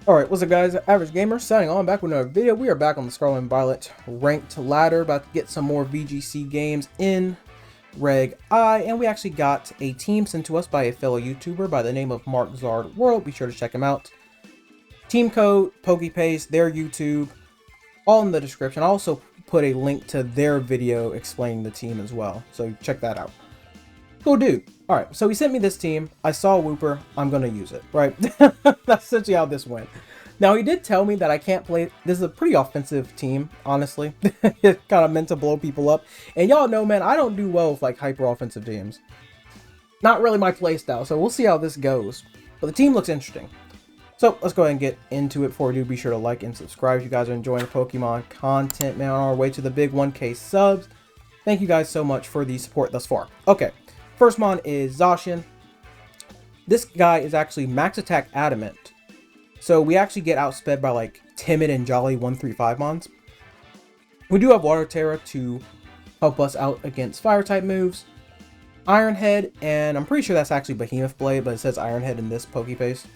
Alright, what's up guys, Average Gamer signing on back with another video. We are back on the Scarlet and Violet ranked ladder, about to get some more VGC games in Reg I, and we actually got a team sent to us by a fellow YouTuber by the name of Mark Zard World. Be sure to check him out. Team code, PokePaste, their YouTube, all in the description. I also put a link to their video explaining the team as well, so check that out. Cool dude. Alright, so he sent me this team. I saw Wooper. I'm going to use it, right? That's essentially how this went. Now, he did tell me that I can't play... This is a pretty offensive team, honestly. It's kind of meant to blow people up. And y'all know, man, I don't do well with, like, hyper-offensive teams. Not really my playstyle, so we'll see how this goes. But the team looks interesting. So, let's go ahead and get into it. Before we do, be sure to like and subscribe if you guys are enjoying Pokemon content, man. On our way to the big 1K subs. Thank you guys so much for the support thus far. Okay. First mon is Zacian. This guy is actually max attack adamant. So we actually get outsped by like timid and jolly 135 mons. We do have Water Terra to help us out against fire type moves. Iron Head, and I'm pretty sure that's actually Behemoth Blade, but it says Iron Head in this Pokepaste.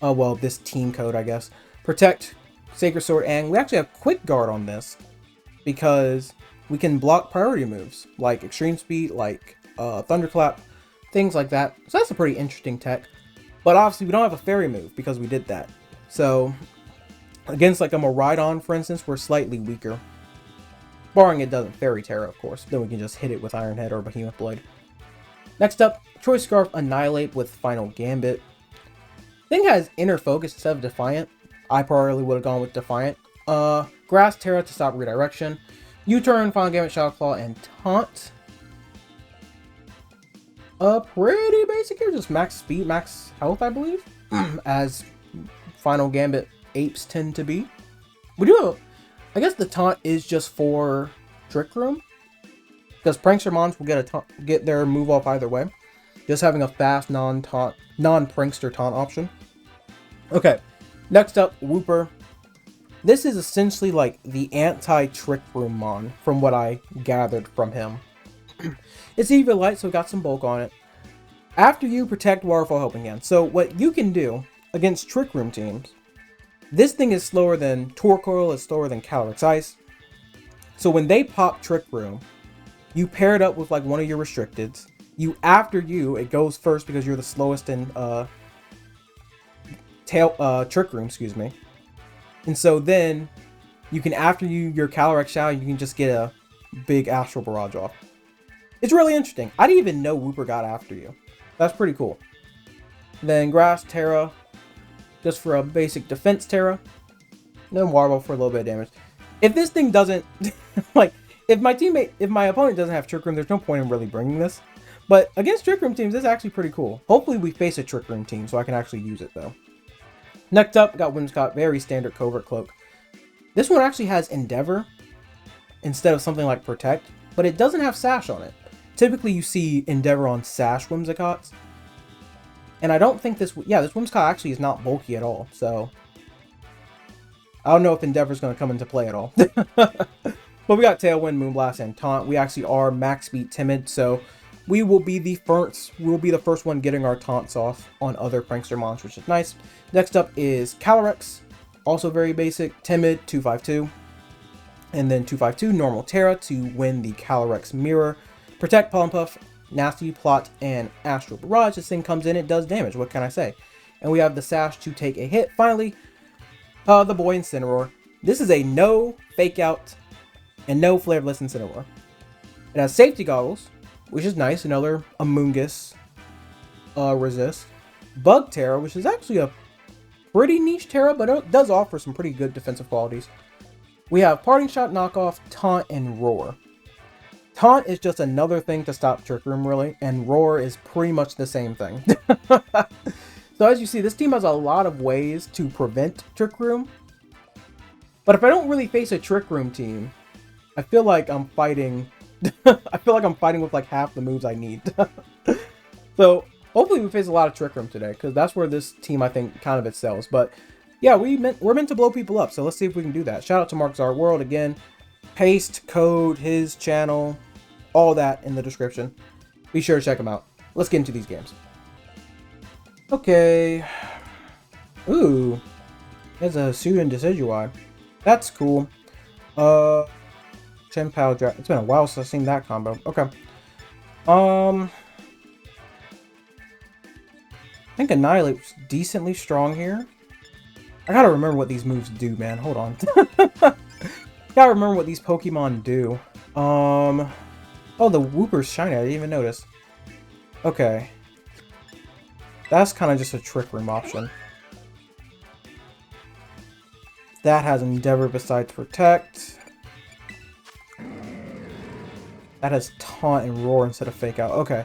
Well, this team code, I guess. Protect, Sacred Sword, and we actually have Quick Guard on this because we can block priority moves like Extreme Speed, like Thunderclap, things like that. So that's a pretty interesting tech. But obviously we don't have a fairy move because we did that. So against like a Miraidon, for instance, we're slightly weaker. Barring it doesn't Fairy Terra, of course. Then we can just hit it with Iron Head or Behemoth Blade. Next up, Choice Scarf Annihilate with Final Gambit. Thing has Inner Focus instead of Defiant. I probably would have gone with Defiant. Grass Terra to stop redirection. U-Turn, Final Gambit, Shadow Claw, and Taunt. Pretty basic here, just max speed, max health, I believe, as Final Gambit apes tend to be. We do have, I guess the taunt is just for Trick Room, because Prankster Mons will get their move off either way. Just having a fast non-Prankster taunt option. Okay, next up, Wooper. This is essentially like the anti-Trick Room Mon, from what I gathered from him. It's EV Light, so it got some bulk on it. After you protect Waterfall Helping Hand. So what you can do against Trick Room teams, this thing is slower than Torkoal, is slower than calyrex Ice. So when they pop Trick Room, you pair it up with like one of your restricteds. It goes first because you're the slowest in Trick Room, excuse me. And so then you can, after your calyrex Shower, you can just get a big Astral Barrage off. It's really interesting. I didn't even know Wooper got after you. That's pretty cool. Then Grass Terra, just for a basic defense Terra. And then Water Ball for a little bit of damage. If this thing doesn't, like, if my opponent doesn't have Trick Room, there's no point in really bringing this. But against Trick Room teams, this is actually pretty cool. Hopefully we face a Trick Room team so I can actually use it though. Next up, got Whimsicott, very standard Covert Cloak. This one actually has Endeavor instead of something like Protect, but it doesn't have Sash on it. Typically, you see Endeavor on Sash Whimsicotts. And I don't think this Whimsicott actually is not bulky at all, so I don't know if Endeavor's going to come into play at all. But we got Tailwind, Moonblast, and Taunt. We actually are max speed timid, so we will be the first one getting our taunts off on other Prankster Mons, which is nice. Next up is Calyrex, also very basic, timid, 252. And then 252, normal Terra to win the Calyrex Mirror. Protect, Pollen Puff, Nasty Plot, and Astral Barrage. This thing comes in, it does damage. What can I say? And we have the Sash to take a hit. Finally, the boy Incineroar. This is a no Fake Out and no Flavorless Incineroar. It has Safety Goggles, which is nice. Another Amoonguss resist. Bug Terra, which is actually a pretty niche Terra, but it does offer some pretty good defensive qualities. We have Parting Shot, Knockoff, Taunt, and Roar. Taunt is just another thing to stop Trick Room, really, and Roar is pretty much the same thing. So as you see, this team has a lot of ways to prevent Trick Room. But if I don't really face a Trick Room team, I feel like I'm fighting... I feel like I'm fighting with like half the moves I need. So hopefully we face a lot of Trick Room today, because that's where this team, I think, kind of excels. But yeah, we're meant to blow people up, so let's see if we can do that. Shout out to Mark Zard World again. Paste, code, his channel, all that in the description. Be sure to check him out. Let's get into these games. Okay. Ooh. It's a Sudan Decidueye. That's cool. Chenpao Dragon. It's been a while since I've seen that combo. Okay. I think Annihilate's decently strong here. I gotta remember what these moves do, man. Hold on. Gotta remember what these Pokemon do. Oh, the Wooper's shiny. I didn't even notice. Okay. That's kind of just a Trick Room option. That has Endeavor besides Protect. That has Taunt and Roar instead of Fake Out. Okay.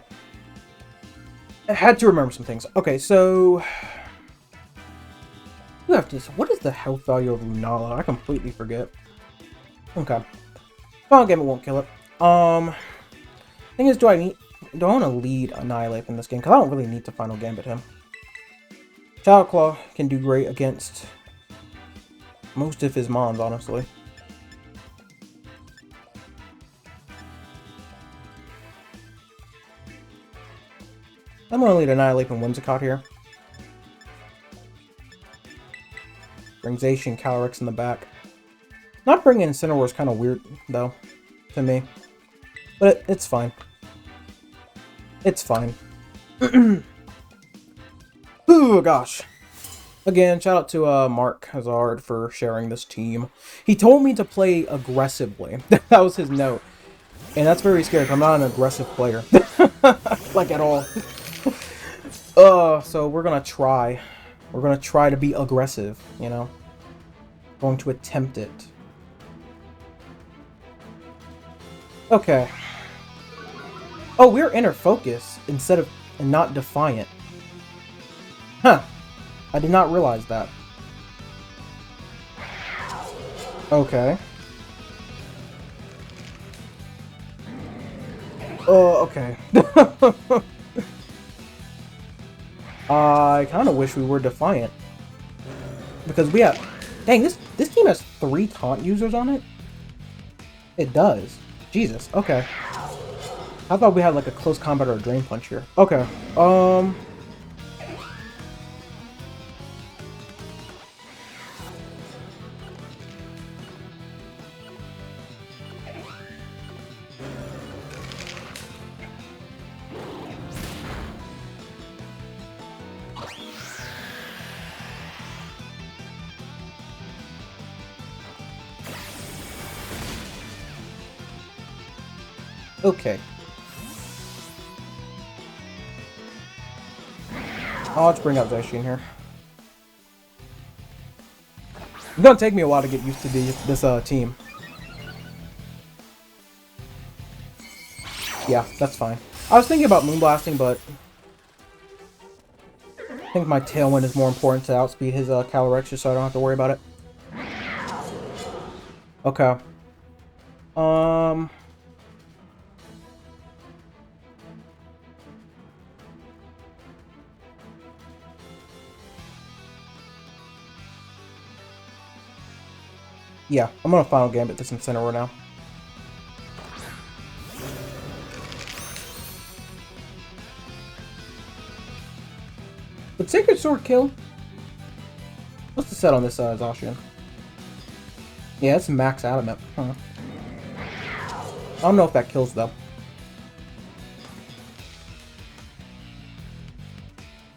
I had to remember some things. Okay, so... you have to... what is the health value of Lunala? I completely forget. Okay. Final Gambit won't kill it. Thing is, do I want to lead Annihilate in this game? Because I don't really need to Final Gambit him. Shadow Claw can do great against most of his mons, honestly. I'm going to lead Annihilate and Whimsicott here. Bring Zacian, Calyrex in the back. Not bringing Incineroar is kind of weird, though, to me. But it's fine. It's fine. Oh, gosh. Again, shout out to Mark Hazard for sharing this team. He told me to play aggressively. That was his note. And that's very scary, because I'm not an aggressive player. Like, at all. So we're gonna try. We're gonna try to be aggressive, you know? Going to attempt it. Okay. Oh, we're inner focus instead of and not defiant. Huh. I did not realize that. Okay. Oh, okay. I kind of wish we were defiant. Because we have... dang, this team has 3 taunt users on it? It does. Jesus, okay. I thought we had like a close combat or a drain punch here. Okay, okay. I'll just bring out Zacian here. It's gonna take me a while to get used to this team. Yeah, that's fine. I was thinking about Moonblasting, but I think my Tailwind is more important to outspeed his Calyrex, just so I don't have to worry about it. Okay. Yeah, I'm gonna Final Gambit this Incineroar now. Would Sacred Sword kill? What's the set on this Zacian? Yeah, it's max adamant. Huh. I don't know if that kills though.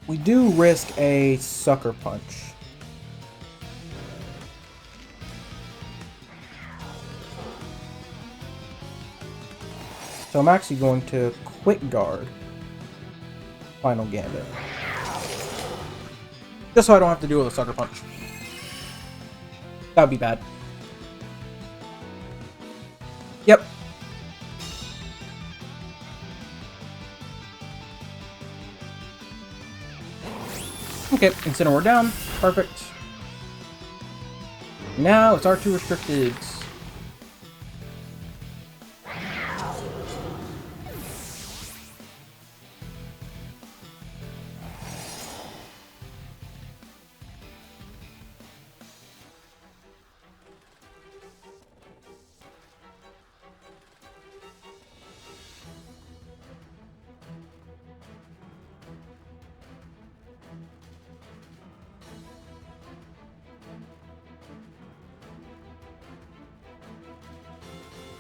We do risk a Sucker Punch. So I'm actually going to Quick Guard Final Gambit. Just so I don't have to deal with a Sucker Punch. That would be bad. Yep. Okay, Incineroar down. Perfect. Now it's R2 restricted.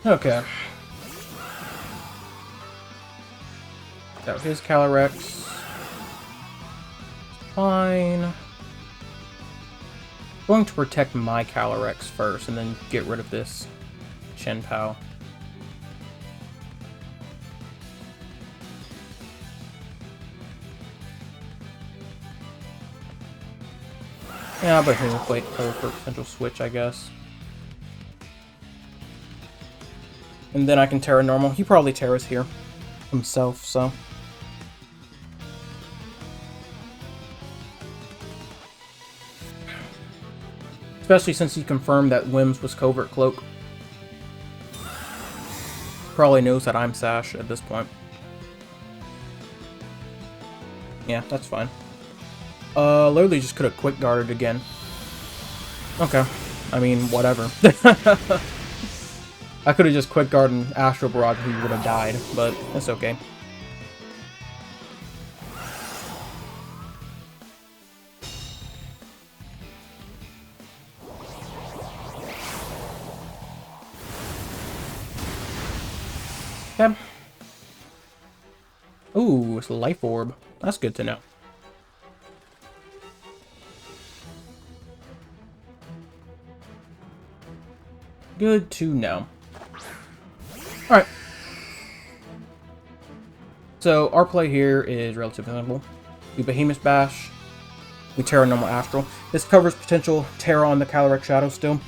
Okay. That his calyrex. Fine. Going to protect my calyrex first and then get rid of this Shenpao. Yeah, but here, wait for potential switch, I guess. And then I can Terra normal. He probably Terras here himself, so. Especially since he confirmed that Wims was Covert Cloak. Probably knows that I'm Sash at this point. Yeah, that's fine. Literally just could have quick guarded again. Okay. I mean, whatever. I could have just quick guarded Astral Barrage and he would have died, but it's okay. Okay. Ooh, it's a Life Orb. That's good to know. Good to know. Alright. So, our play here is relatively simple. We Behemoth Bash. We Terra normal Astral. This covers potential Terra on the Calyrex Shadow still.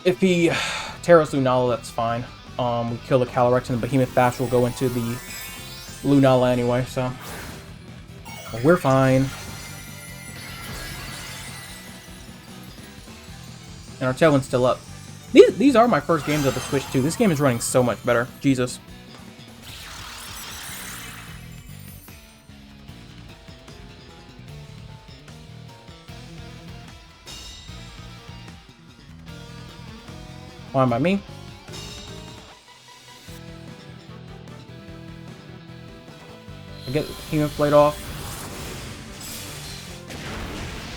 If he Terra's Lunala, that's fine. We kill the Calyrex and the Behemoth Bash will go into the Lunala anyway, so we're fine. And our Tailwind's still up. These are my first games of the Switch too. This game is running so much better. Jesus. Fine by me. I get the Behemoth Blade off.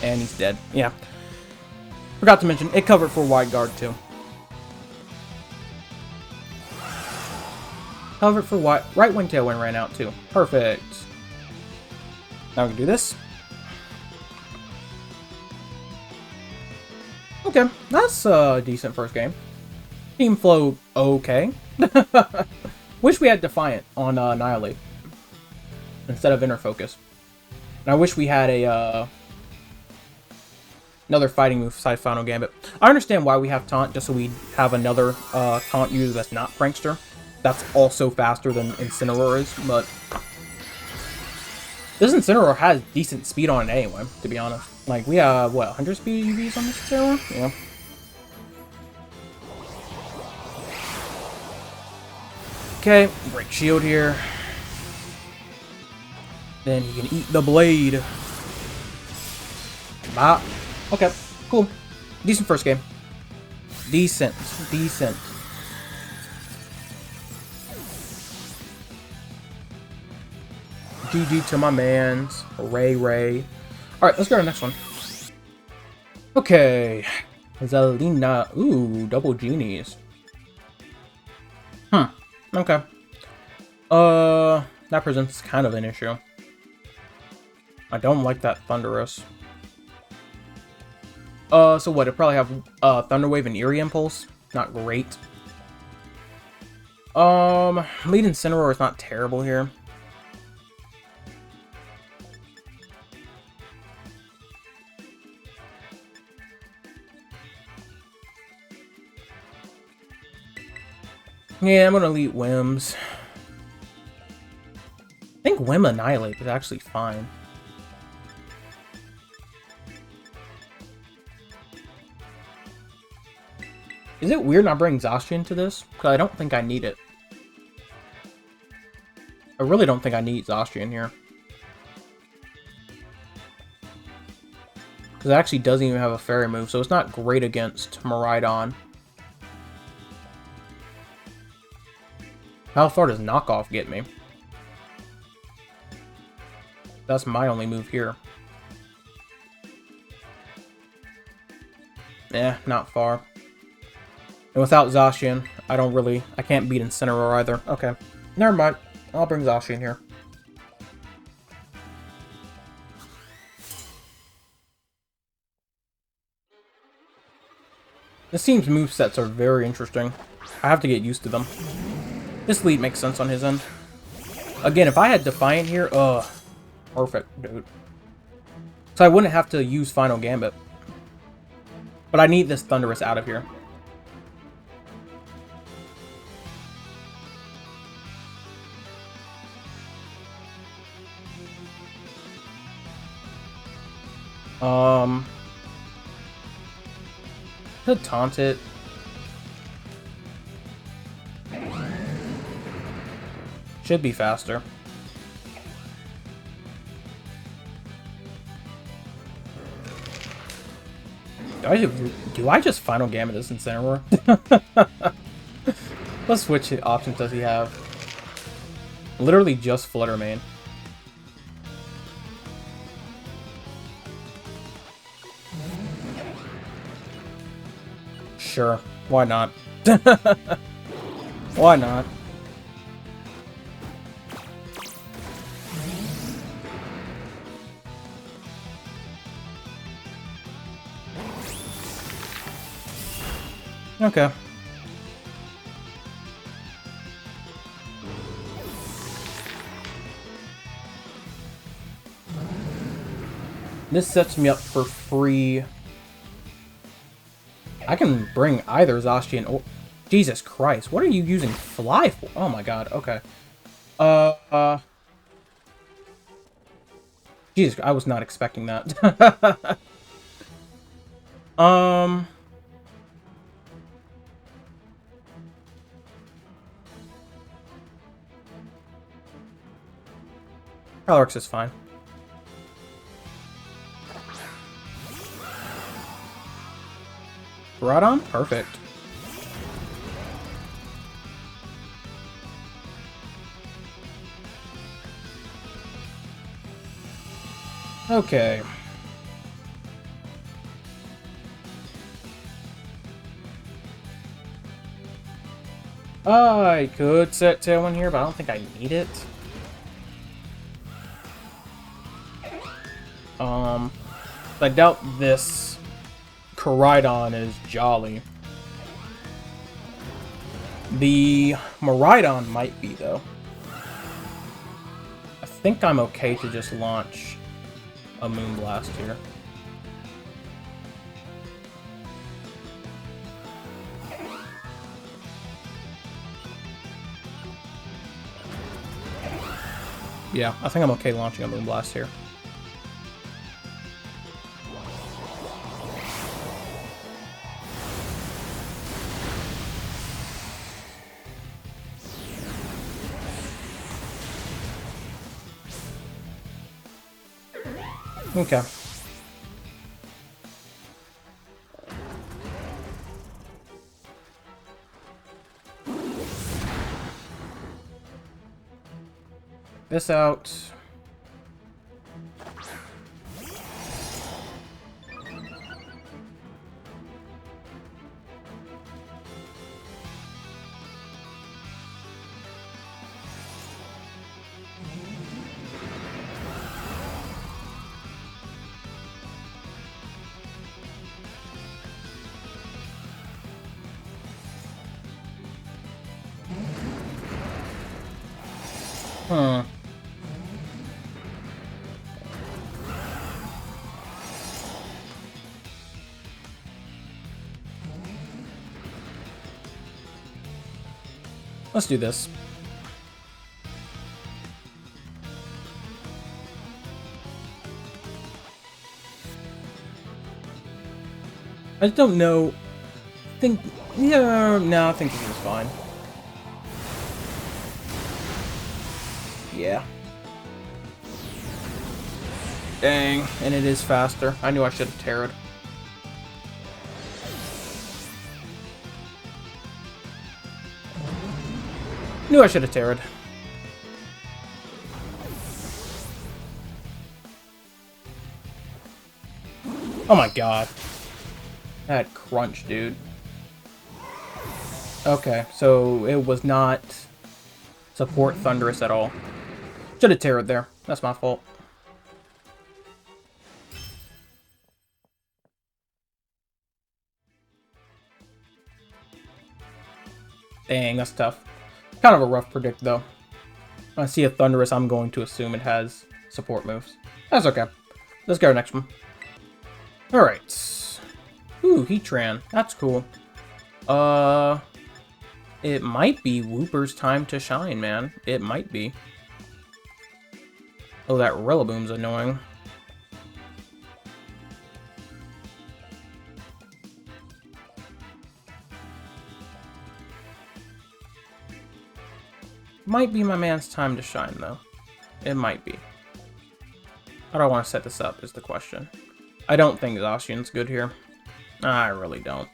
And he's dead. Yeah. Forgot to mention, it covered for Wide Guard too. Covered for wide. Right when Tailwind ran out too. Perfect. Now we can do this. Okay, that's a decent first game. Team flow, okay. Wish we had Defiant on Annihilate instead of Inner Focus. And I wish we had a another fighting move besides Final Gambit. I understand why we have Taunt, just so we have another Taunt user that's not Prankster. That's also faster than Incineroar is, but this Incineroar has decent speed on it anyway, to be honest. Like, we have, what, 100 speed UVs on this Incineroar? Yeah. Okay, break shield here. Then you can eat the blade. Bop. Okay, cool. Decent first game. Decent. GG to my mans. Ray. Alright, let's go to the next one. Okay. Zelina. Ooh, double genies. Okay. That presents kind of an issue. I don't like that Thunderous. So what? It probably have Thunder Wave and Eerie Impulse. Not great. Lead Incineroar is not terrible here. Yeah, I'm gonna elite Wims. I think Wim Annihilate is actually fine. Is it weird not bringing Zacian to this? Because I don't think I need it. I really don't think I need Zacian here. Because it actually doesn't even have a fairy move, so it's not great against Miraidon. How far does Knockoff get me? That's my only move here. Not far. And without Zacian, I can't beat Incineroar either. Okay. Never mind. I'll bring Zacian in here. This team's movesets are very interesting. I have to get used to them. This lead makes sense on his end. Again, if I had Defiant here, perfect, dude. So I wouldn't have to use Final Gambit. But I need this Thundurus out of here. Could taunt it. Should be faster. Do I just Final Gambit this Incineroar? What switch options does he have? Literally just Flutter Mane. Sure, why not? Why not? Okay. This sets me up for free. I can bring either Zacian or... Jesus Christ, what are you using Fly for? Oh my god, okay. Jesus, I was not expecting that. Calyrex is fine. Groudon? Perfect. Okay. I could set Tailwind here, but I don't think I need it. I doubt this Koraidon is Jolly. The Miraidon might be, though. I think I'm okay to just launch a Moonblast here. Yeah, I think I'm okay launching a Moonblast here. Okay. This out. Let's do this. I just don't know. I think I think this is fine. Yeah. Dang, and it is faster. I knew I should have tarot. Knew I should have tarot. Oh my god. That crunch, dude. Okay, so it was not support Thunderous at all. Should have terrored there. That's my fault. Dang, that's tough. Kind of a rough predict, though. When I see a Thunderous, I'm going to assume it has support moves. That's okay. Let's go next one. Alright. Ooh, Heatran. That's cool. It might be Wooper's time to shine, man. It might be. Oh, that Rillaboom's annoying. Might be my man's time to shine, though. It might be. How do I want to set this up is the question. I don't think Zacian's good here. I really don't.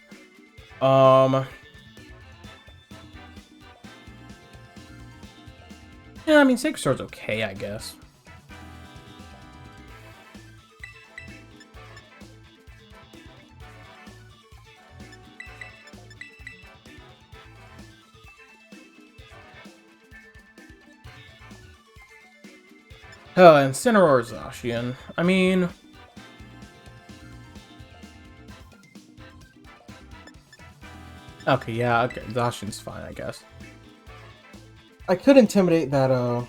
Yeah, I mean, Sacred Sword's okay, I guess. Incineroar Zacian. I mean... Okay, yeah, okay. Zacian's fine, I guess. I could intimidate that,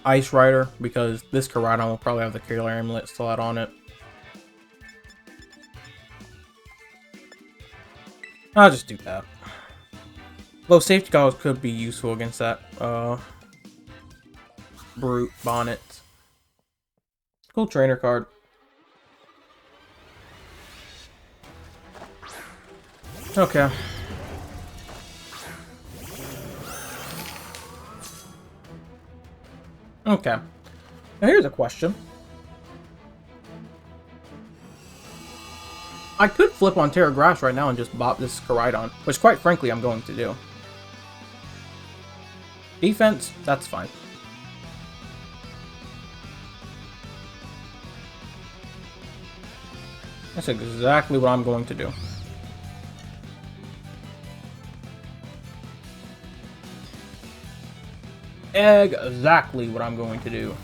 Ice Rider, because this Koraidon will probably have the Killer Amulet still out on it. I'll just do that. Low safety goggles could be useful against that, Brute Bonnet. Cool trainer card. Okay. Okay. Now here's a question. I could flip on Terra Grass right now and just bop this Koraidon, which quite frankly I'm going to do. Defense, that's fine. That's exactly what I'm going to do. Exactly what I'm going to do.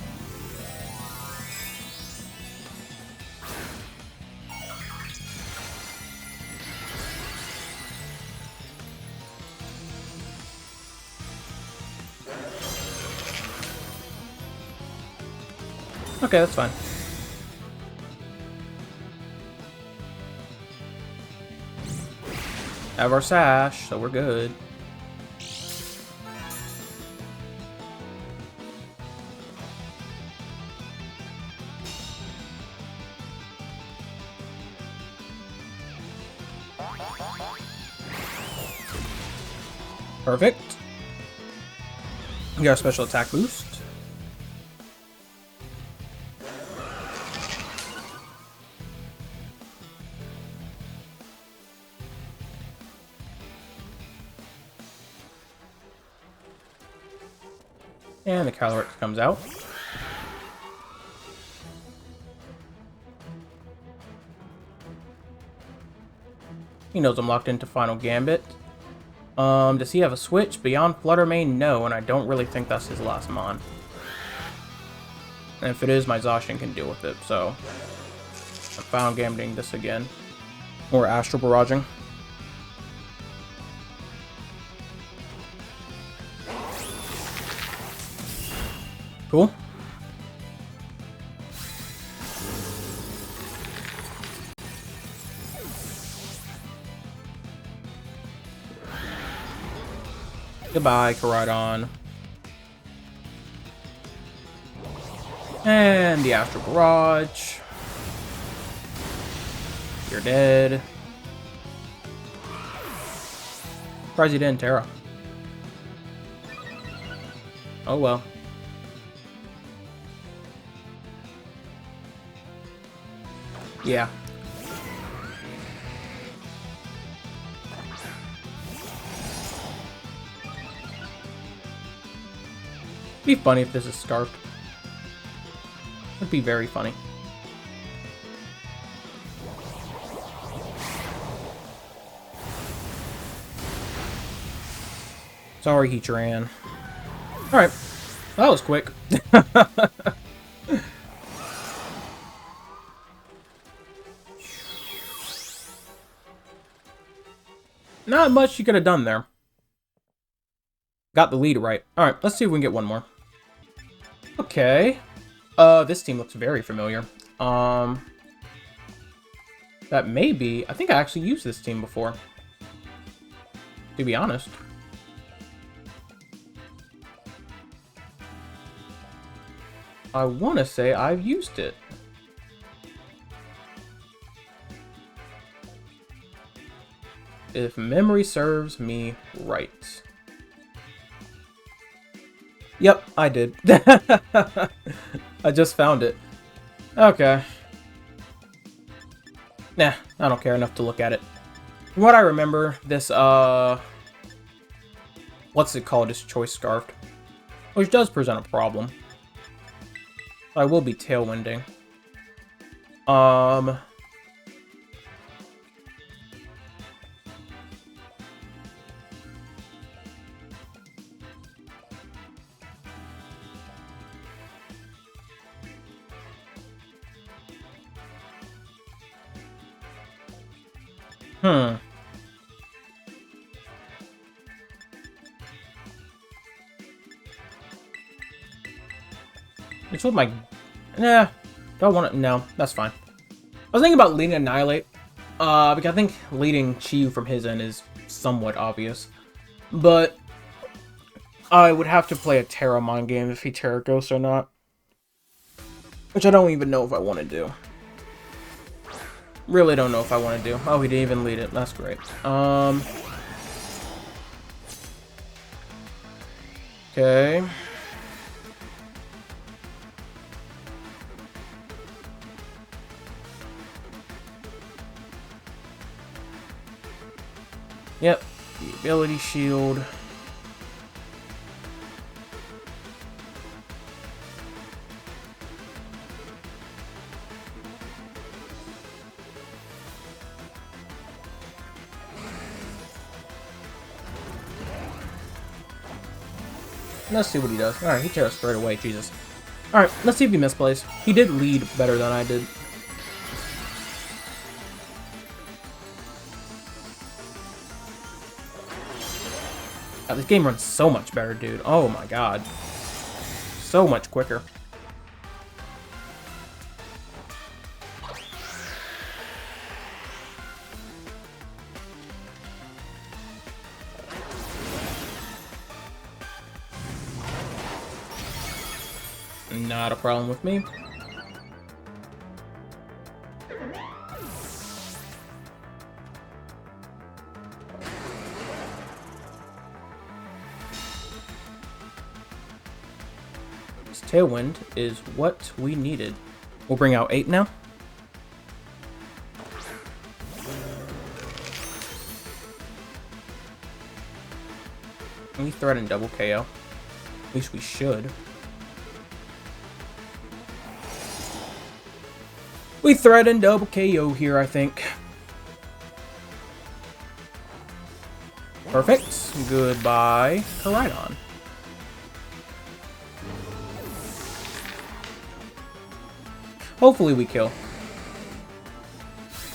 Okay, that's fine. Have our sash, so we're good. Perfect. We got a special attack boost. And the Calyrex comes out. He knows I'm locked into Final Gambit. Does he have a switch? Beyond Flutter Mane? No, and I don't really think that's his last mon. And if it is, my Zacian can deal with it, so... I'm Final Gambiting this again. Or Astral Barraging. Cool. Goodbye, Koraidon. And the Astral Barrage. You're dead. Surprised you didn't, Terra. Oh well. Yeah. It'd be funny if this is Scarfed. Would be very funny. Sorry, Heatran. Alright. That was quick. Not much you could have done there. Got the lead right. Alright, let's see if we can get one more. Okay. This team looks very familiar. That may be... I think I actually used this team before. To be honest. I want to say I've used it. If memory serves me right. Yep, I did. I just found it. Okay. Nah, I don't care enough to look at it. From what I remember, this, what's it called? Is choice scarfed. Which does present a problem. I will be tailwinding. It's with my... Nah. Do I want to... No, that's fine. I was thinking about leading Annihilate. Because I think leading Chi-Yu from his end is somewhat obvious. But... I would have to play a Terra Mind game if he Terra Ghosts or not. Which I don't even know if I want to do. Really don't know if I want to do. Oh, he didn't even lead it. That's great. Okay. Yep. The ability shield. Let's see what he does. Alright, he tears straight away, Jesus. Alright, let's see if he misplays. He did lead better than I did. God, this game runs so much better, dude. Oh my god. So much quicker. Not a problem with me. This Tailwind is what we needed. We'll bring out 8 now. Can we threaten double KO? At least we should. We threaten double KO here, I think. Perfect. Goodbye, Koraidon. Hopefully we kill.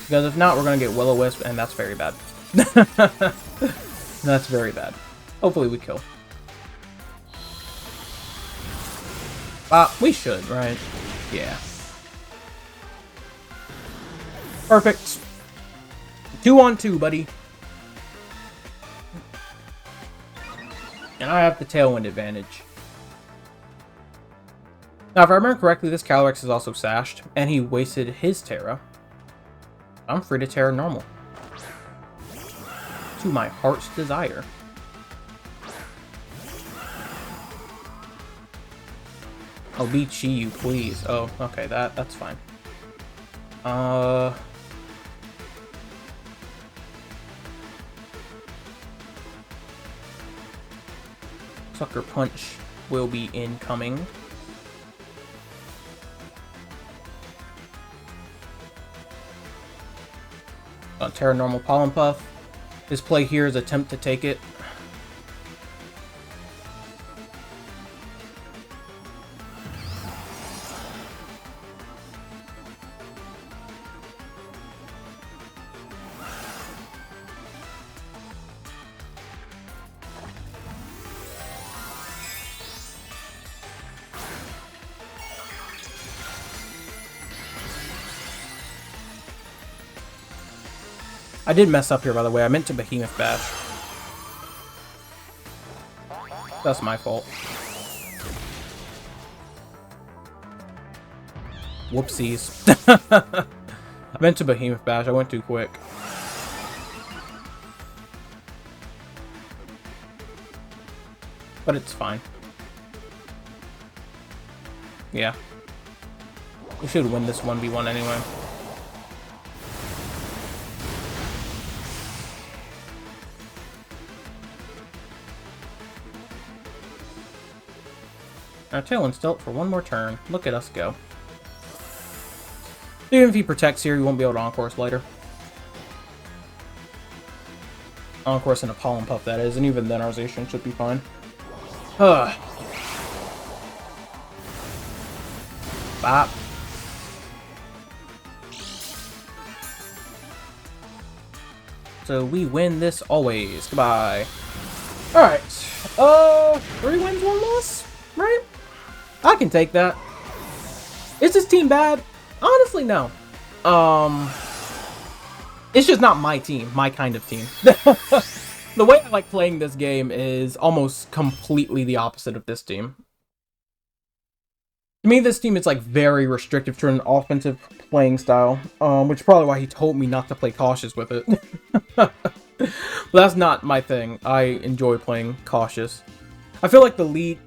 Because if not, we're going to get Will-O-Wisp, and that's very bad. That's very bad. Hopefully we kill. We should, right? Yeah. Perfect. 2-on-2, buddy. And I have the Tailwind advantage. Now, if I remember correctly, this Calyrex is also sashed, and he wasted his Terra. I'm free to Terra normal. To my heart's desire. Oh, be Chi-Yu, please. Oh, okay, that's fine. Sucker Punch will be incoming. Terra normal Pollen Puff. This play here is attempt to take it. I did mess up here, by the way. I meant to Behemoth Bash. That's my fault. Whoopsies. I meant to Behemoth Bash. I went too quick. But it's fine. Yeah. We should win this 1v1 anyway. Now Tailwind's dealt for one more turn. Look at us go. Even if he protects here, he won't be able to Encourse later. Encourse and a Pollen Puff, that is, and even then our Zacian should be fine. Bop. So we win this always. Goodbye. Alright. 3 wins, 1 loss? Right? I can take that. Is this team bad? Honestly, no. It's just not my team, my kind of team. The way I like playing this game is almost completely the opposite of this team. To me, this team is like very restrictive to an offensive playing style, which is probably why he told me not to play cautious with it. But that's not my thing. I enjoy playing cautious. I feel like the lead...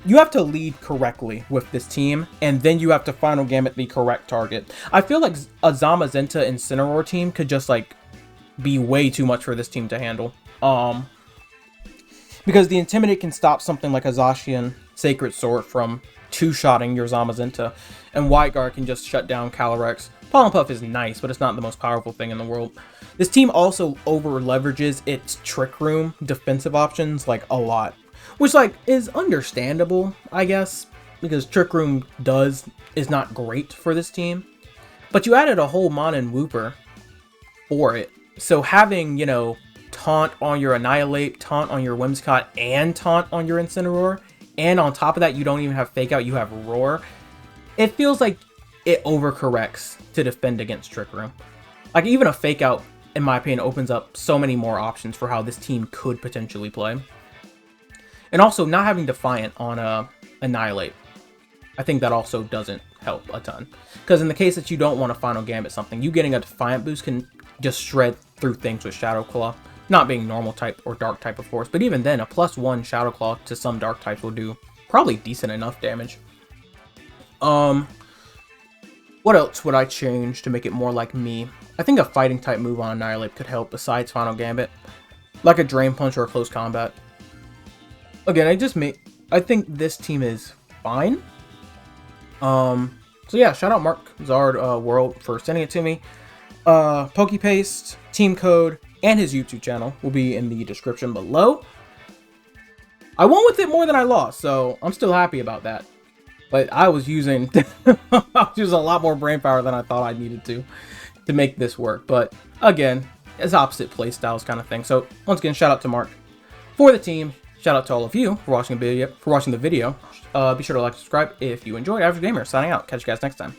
You have to lead correctly with this team, and then you have to Final Gambit the correct target. I feel like a Zamazenta Incineroar team could just, like, be way too much for this team to handle. Because the Intimidate can stop something like a Zacian Sacred Sword from two-shotting your Zamazenta, and White Guard can just shut down Calyrex. Pollen Puff is nice, but it's not the most powerful thing in the world. This team also over-leverages its Trick Room defensive options, like, a lot. Which, like, is understandable, I guess, because Trick Room is not great for this team. But you added a whole Mon and Wooper for it. So having, you know, Taunt on your Annihilate, Taunt on your Whimsicott, and Taunt on your Incineroar, and on top of that, you don't even have Fake Out, you have Roar. It feels like it overcorrects to defend against Trick Room. Like, even a Fake Out, in my opinion, opens up so many more options for how this team could potentially play. And also, not having Defiant on Annihilate, I think that also doesn't help a ton. Because in the case that you don't want to Final Gambit something, you getting a Defiant boost can just shred through things with Shadow Claw. Not being normal type or dark type, of course, but even then, a +1 Shadow Claw to some dark types will do probably decent enough damage. What else would I change to make it more like me? I think a fighting type move on Annihilate could help besides Final Gambit. Like a Drain Punch or a Close Combat. Again, I think this team is fine. So yeah, shout out Mark Zard World for sending it to me. PokePaste, team code, and his YouTube channel will be in the description below. I won with it more than I lost, so I'm still happy about that. But I was using a lot more brain power than I thought I needed to make this work. But again, it's opposite play styles kind of thing. So once again, shout out to Mark for the team. Shout out to all of you for watching the video. Be sure to like and subscribe if you enjoyed. Average Gamer signing out. Catch you guys next time.